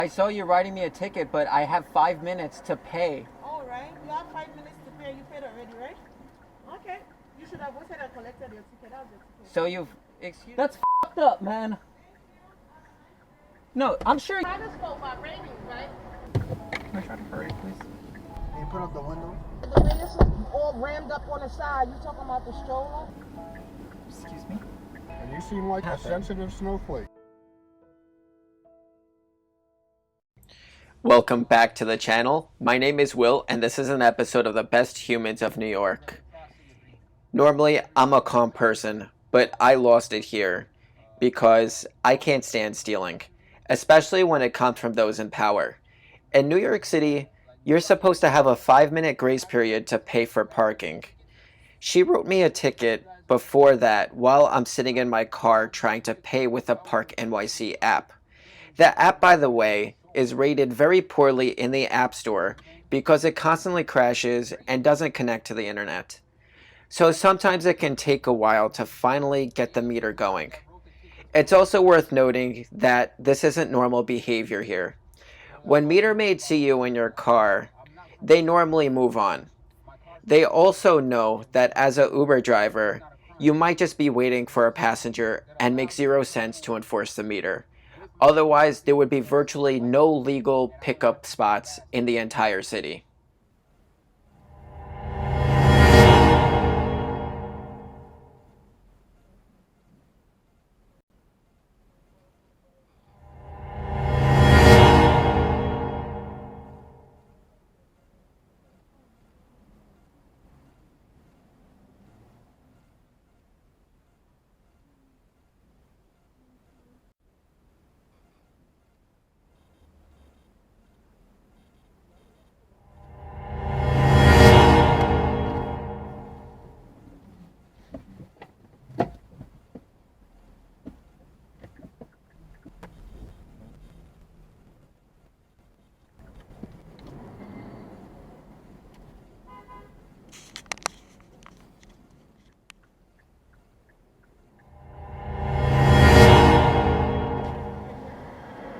I saw you writing me a ticket, but I have 5 minutes to pay. All right. You have 5 minutes to pay. You paid already, right? Okay. You should have waited and collected your ticket. That was your ticket. So That's f***ed up, man. No, I'm sure. Stethoscope are raining, right? Can I try to hurry, please? Can you put up the window? The latest is all rammed up on the side. You talking about the stroller? Excuse me? And you seem like a sensitive snowflake. Welcome back to the channel. My name is Will, and this is an episode of the Best Humans of New York. Normally, I'm a calm person, but I lost it here because I can't stand stealing, especially when it comes from those in power. In New York City, you're supposed to have a 5-minute grace period to pay for parking. She wrote me a ticket before that while I'm sitting in my car trying to pay with a Park NYC app. The app, by the way, is rated very poorly in the App Store because it constantly crashes and doesn't connect to the internet. So sometimes it can take a while to finally get the meter going. It's also worth noting that this isn't normal behavior here. When meter maids see you in your car, they normally move on. They also know that as a Uber driver, you might just be waiting for a passenger and make 0 cents to enforce the meter. Otherwise, there would be virtually no legal pickup spots in the entire city.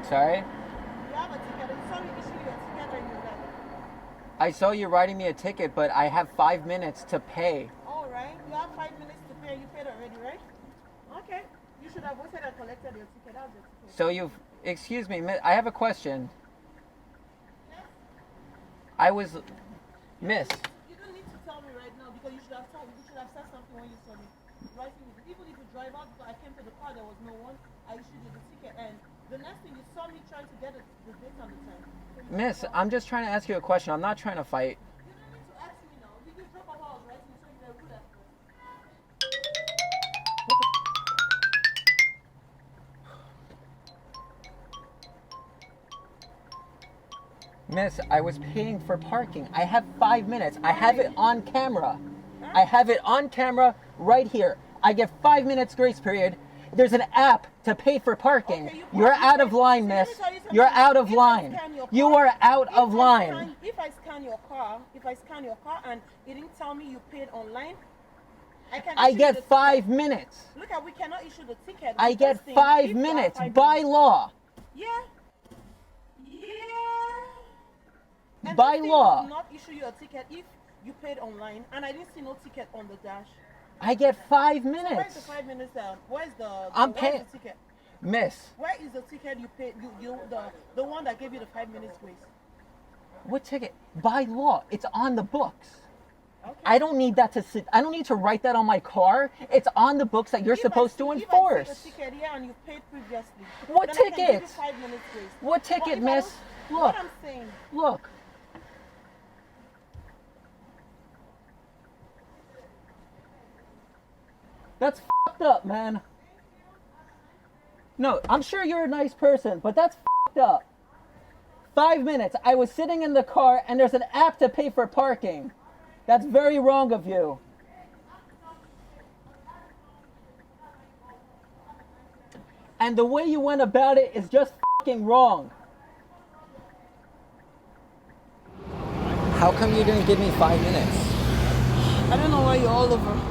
Sorry? You have a ticket. It's sorry issue your ticket and you left. I saw you writing me a ticket, but I have 5 minutes to pay. All right. You have 5 minutes to pay. You paid already, right? Okay. You should have waited and collected your ticket. That was your ticket. So excuse me, I have a question. Miss, You don't need to tell me right now because you should have said something when you saw me. Writing with even if you drive out because I came to the car, there was no one. I issued you the ticket and the next thing you saw me trying to get the date on the time. So Miss, I'm just trying to ask you a question. I'm not trying to fight. you don't need to ask me now. You can drop off what I was writing so you were good at first. Miss, I was paying for parking. I have 5 minutes. I have it on camera. I have it on camera right here. I get 5 minutes grace period. There's an app to pay for parking. Okay, You're out of line, miss. You're out of line. You are out of line. If I scan your car and it didn't tell me you paid online, I get 5 minutes. Look at, we cannot issue the ticket. I get 5 minutes by law. Yeah. And By this thing law. will not issue you a ticket if you paid online, and I didn't see no ticket on the dash. I get 5 So where's minutes. the 5 minutes? Where's I'm where's paying. the ticket? Miss, Where is the ticket you paid? The one that gave you the 5 minutes grace. what ticket? By law, it's on the books. Okay. I don't need that to sit. I don't need to write that on my car. It's on the books that you're supposed to enforce. If I see the ticket here and you paid previously, What then I can give you ticket? 5 minutes grace. What But ticket, if I miss? don't- Look, What I'm saying. look. That's f***ed up, man. No, I'm sure you're a nice person, but that's f***ed up. 5 minutes. I was sitting in the car and there's an app to pay for parking. That's very wrong of you. And the way you went about it is just f***ing wrong. How come you didn't give me 5 minutes? I don't know why you're all over.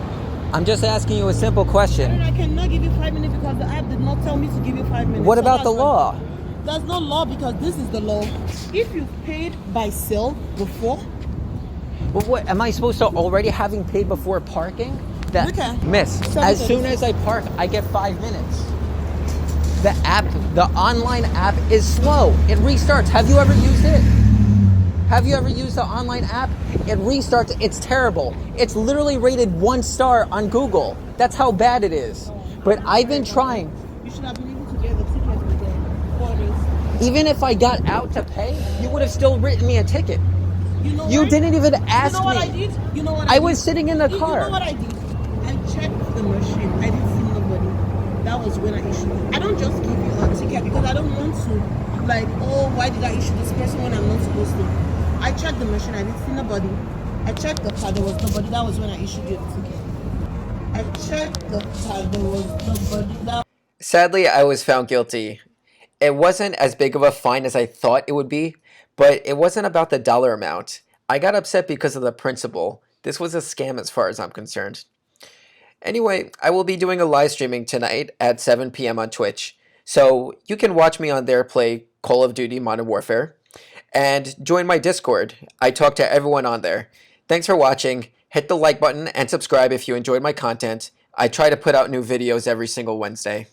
I'm just asking you a simple question. I cannot give you 5 minutes because the app did not tell me to give you 5 minutes. What So about the that's why. law? There's no law because this is the law. If you've paid by sale before, But what am I supposed to already having paid before parking? That Okay. Miss, as soon as I park, I get 5 minutes. The online app is slow. It restarts. Have you ever used it? Have you ever used the online app? It restarts. It's terrible. It's literally rated 1 star on Google. That's how bad it is. But I've been trying. you should have been able to get the ticket with the quarters. Even if I got out to pay, you would have still written me a ticket. You know You why? didn't even ask You know what me. I did? You know what I I was did? sitting in the You car. know what I did? I checked the machine. I didn't see nobody. That was when I issued it. I don't just give you a ticket because I don't want to, like, oh, why did I issue this person when I'm not supposed to? I checked the machine. I didn't see nobody. I checked the car. There was nobody. That was when I issued you the ticket. I checked the car. There was nobody. Sadly, I was found guilty. It wasn't as big of a fine as I thought it would be, but it wasn't about the dollar amount. I got upset because of the principle. This was a scam as far as I'm concerned. Anyway, I will be doing a live streaming tonight at 7 p.m. on Twitch, so you can watch me on there play Call of Duty Modern Warfare, and join my Discord. I talk to everyone on there. Thanks for watching. Hit the like button and subscribe if you enjoyed my content. I try to put out new videos every single Wednesday.